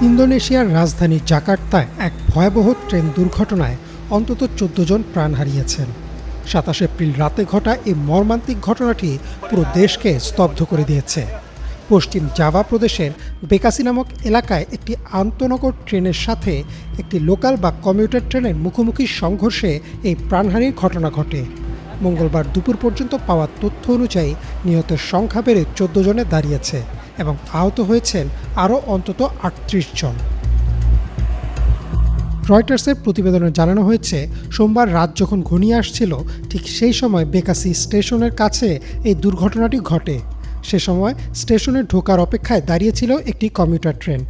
ইন্দোনেশিয়ার রাজধানী জাকার্তায় এক ভয়াবহ ট্রেন দুর্ঘটনায় অন্তত ১৪ জন প্রাণ হারিয়েছেন। ২৭ এপ্রিল রাতে ঘটা এই মর্মান্তিক ঘটনাটি পুরো দেশকে স্তব্ধ করে দিয়েছে। পশ্চিম জাভা প্রদেশের বেকাসি নামক এলাকায় একটি আন্তনগর ট্রেনের সাথে একটি লোকাল বা কমিউটার ট্রেনের মুখোমুখি সংঘর্ষে এই প্রাণহানির ঘটনা ঘটে। মঙ্গলবার দুপুর পর্যন্ত পাওয়া তথ্য অনুযায়ী নিহতের সংখ্যা বেড়ে ১৪ জনে দাঁড়িয়েছে এবং আহত হয়েছেন আরও অন্তত ৩৮ জন। রয়টার্সের প্রতিবেদনে জানানো হয়েছে, সোমবার রাত যখন ঘনিয়ে আসছিল ঠিক সেই সময় বেকাসি স্টেশনের কাছে এই দুর্ঘটনাটি ঘটে। সে সময় স্টেশনে ঢোকার অপেক্ষায় দাঁড়িয়েছিল একটি কমিউটার ট্রেন।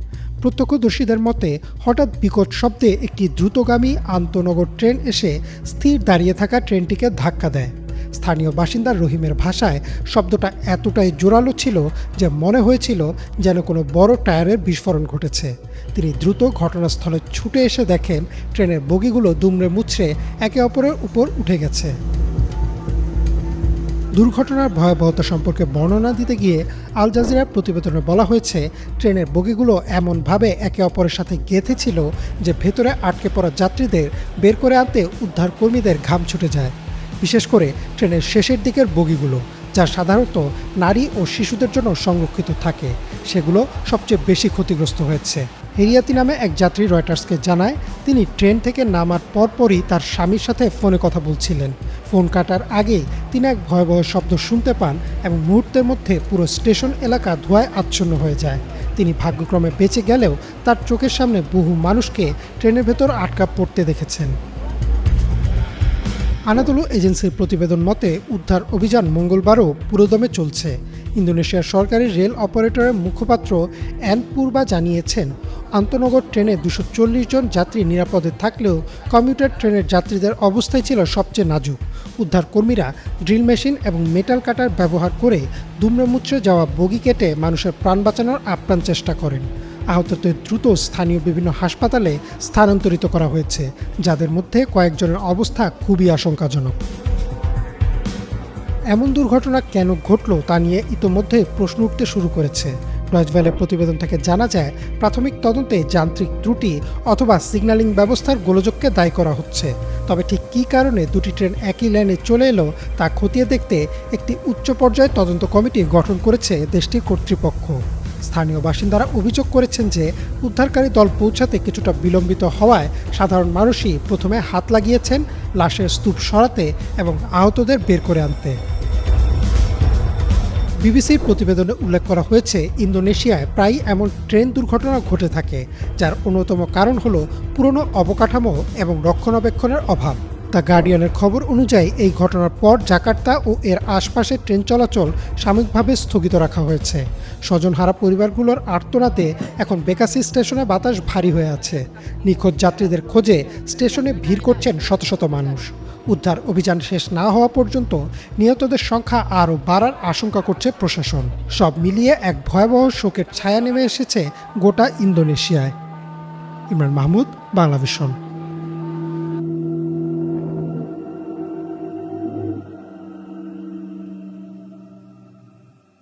প্রত্যক্ষদর্শীদের মতে হঠাৎ বিকট শব্দে একটি দ্রুতগামী আন্তনগর ট্রেন এসে স্থির দাঁড়িয়ে থাকা ট্রেনটিকে ধাক্কা দেয়। স্থানীয় বাসিন্দা রহিমের ভাষায় শব্দটা এতটাই জোরালো ছিল যে মনে হয়েছিল যেন কোনো বড় টায়ারের বিস্ফোরণ ঘটেছে। তিনি দ্রুত ঘটনাস্থলে ছুটে এসে দেখেন ট্রেনের বগিগুলো দুমড়ে মুচড়ে একে অপরের উপর উঠে গেছে। দুর্ঘটনার ভয়াবহতা সম্পর্কে বর্ণনা দিতে গিয়ে আল জাজিরার প্রতিবেদনে বলা হয়েছে, ট্রেনের বগিগুলো এমনভাবে একে অপরের সাথে গেঁথে ছিল যে ভেতরে আটকে পড়া যাত্রীদের বের করে আনতে উদ্ধারকর্মীদের ঘাম ছুটে যায়। বিশেষ করে ট্রেনের শেষের দিকের বগিগুলো, যা সাধারণত নারী ও শিশুদের জন্য সংরক্ষিত থাকে, সেগুলো সবচেয়ে বেশি ক্ষতিগ্রস্ত হয়েছে। হেরিয়াতি নামে এক যাত্রী রয়টার্সকে জানায়, তিনি ট্রেন থেকে নামার পরপরই তার স্বামীর সাথে ফোনে কথা বলছিলেন। ফোন কাটার আগেই তিনি এক ভয়াবহ শব্দ শুনতে পান এবং মুহূর্তের মধ্যে পুরো স্টেশন এলাকা ধোঁয়ায় আচ্ছন্ন হয়ে যায়। তিনি ভাগ্যক্রমে বেঁচে গেলেও তার চোখের সামনে বহু মানুষকে ট্রেনের ভেতর আটকা পড়তে দেখেছেন। আনাদোলু এজেন্সির প্রতিবেদন মতে উদ্ধার অভিযান মঙ্গলবারও পুরোদমে চলছে। ইন্দোনেশিয়ার সরকারি রেল অপারেটরের মুখপাত্র অ্যান পূর্বা জানিয়েছেন, আন্তনগর ট্রেনে ২৪০ জন যাত্রী নিরাপদে থাকলেও কমিউটার ট্রেনের যাত্রীদের অবস্থাই ছিল সবচেয়ে নাজুক। উদ্ধারকর্মীরা ড্রিল মেশিন এবং মেটাল কাটার ব্যবহার করে দুমড়ে মুচড়ে যাওয়া বগি কেটে মানুষের প্রাণ বাঁচানোর আপ্রাণ চেষ্টা করেন। আহতদের দ্রুত স্থানীয় বিভিন্ন হাসপাতালে স্থানান্তরিত করা হয়েছে, যাদের মধ্যে কয়েকজনের অবস্থা খুবই আশঙ্কাজনক। এমন দুর্ঘটনা কেন ঘটল তা নিয়ে ইতোমধ্যে প্রশ্ন উঠতে শুরু করেছে। ডয়েচে ভেলের প্রতিবেদন থেকে জানা যায়, প্রাথমিক তদন্তে যান্ত্রিক ত্রুটি অথবা সিগন্যালিং ব্যবস্থার গোলযোগকে দায়ী করা হচ্ছে। তবে ঠিক কী কারণে দুটি ট্রেন একই লাইনে চলে এলো তা খতিয়ে দেখতে একটি উচ্চ পর্যায়ের তদন্ত কমিটি গঠন করেছে দেশটির কর্তৃপক্ষ। স্থানীয় বাসিন্দারা অভিযোগ করেছেন যে উদ্ধারকারী দল পৌঁছাতে কিছুটা বিলম্বিত হওয়ায় সাধারণ মানুষই প্রথমে হাত লাগিয়েছেন লাশের স্তূপ সরাতে এবং আহতদের বের করে আনতে। বিবিসির প্রতিবেদনে উল্লেখ করা হয়েছে, ইন্দোনেশিয়ায় প্রায়ই এমন ট্রেন দুর্ঘটনা ঘটে থাকে, যার অন্যতম কারণ হল পুরনো অবকাঠামো এবং রক্ষণাবেক্ষণের অভাব। দ্য গার্ডিয়ানের খবর অনুযায়ী এই ঘটনার পর জাকার্তা ও এর আশপাশে ট্রেন চলাচল সাময়িকভাবে স্থগিত রাখা হয়েছে। স্বজনহারা পরিবারগুলোর আর্তনাদে এখন বেকাসি স্টেশনে বাতাস ভারী হয়ে আছে। নিখোঁজ যাত্রীদের খোঁজে স্টেশনে ভিড় করছেন শত শত মানুষ। উদ্ধার অভিযান শেষ না হওয়া পর্যন্ত নিহতদের সংখ্যা আরও বাড়ার আশঙ্কা করছে প্রশাসন। সব মিলিয়ে এক ভয়াবহ শোকের ছায়া নেমে এসেছে গোটা ইন্দোনেশিয়ায়। ইমরান মাহমুদ, বাংলাভিশন।